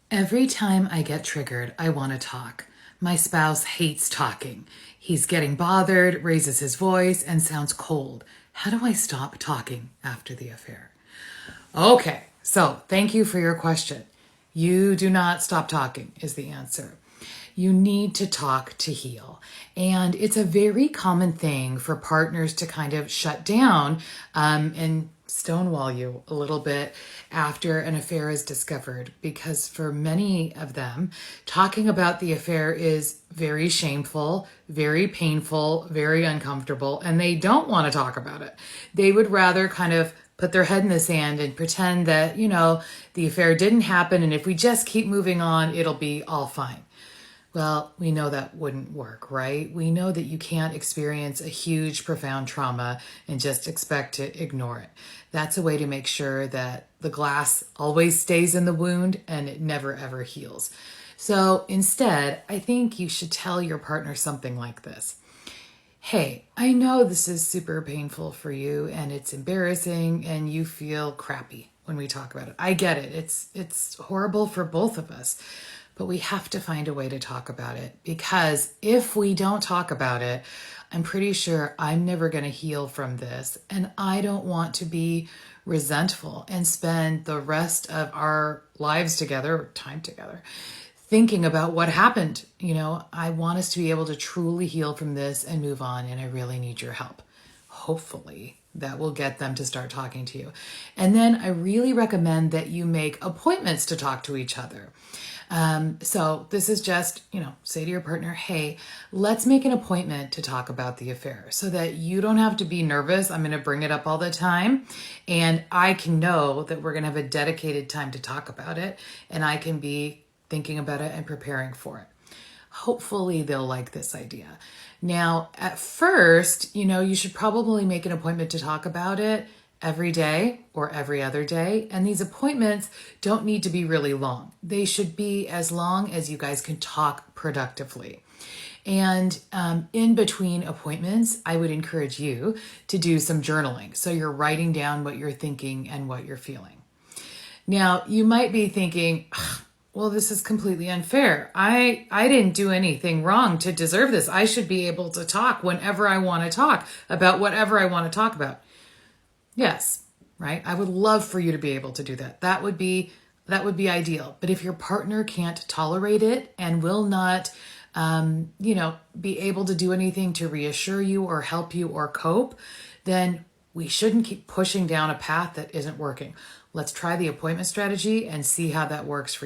Every time I get triggered, I want to talk. My spouse hates talking. He's getting bothered, raises his voice, and sounds cold. How do I stop talking after the affair? Okay, so thank you for your question. You do not stop talking, is the answer. You need to talk to heal. And it's a very common thing for partners to kind of shut down and stonewall you a little bit after an affair is discovered, because for many of them, talking about the affair is very shameful, very painful, very uncomfortable, and they don't want to talk about it. They would rather kind of put their head in the sand and pretend that, the affair didn't happen, and if we just keep moving on, it'll be all fine. Well, we know that wouldn't work, right? We know that you can't experience a huge, profound trauma and just expect to ignore it. That's a way to make sure that the glass always stays in the wound and it never ever heals. So instead, I think you should tell your partner something like this. Hey, I know this is super painful for you and it's embarrassing and you feel crappy when we talk about it. I get it. It's horrible for both of us. But we have to find a way to talk about it, because if we don't talk about it, I'm pretty sure I'm never going to heal from this. And I don't want to be resentful and spend the rest of our lives together, or time together, thinking about what happened. I want us to be able to truly heal from this and move on. And I really need your help. Hopefully that will get them to start talking to you. And then I really recommend that you make appointments to talk to each other. So this is just, say to your partner, hey, let's make an appointment to talk about the affair so that you don't have to be nervous. I'm going to bring it up all the time. And I can know that we're going to have a dedicated time to talk about it. And I can be thinking about it and preparing for it. Hopefully they'll like this idea. Now, at first, you should probably make an appointment to talk about it every day or every other day. And these appointments don't need to be really long. They should be as long as you guys can talk productively. And in between appointments, I would encourage you to do some journaling. So you're writing down what you're thinking and what you're feeling. Now, you might be thinking, well, this is completely unfair. I didn't do anything wrong to deserve this. I should be able to talk whenever I want to talk about whatever I want to talk about. Yes, right? I would love for you to be able to do that. That would be ideal. But if your partner can't tolerate it and will not, be able to do anything to reassure you or help you or cope, then we shouldn't keep pushing down a path that isn't working. Let's try the appointment strategy and see how that works for you.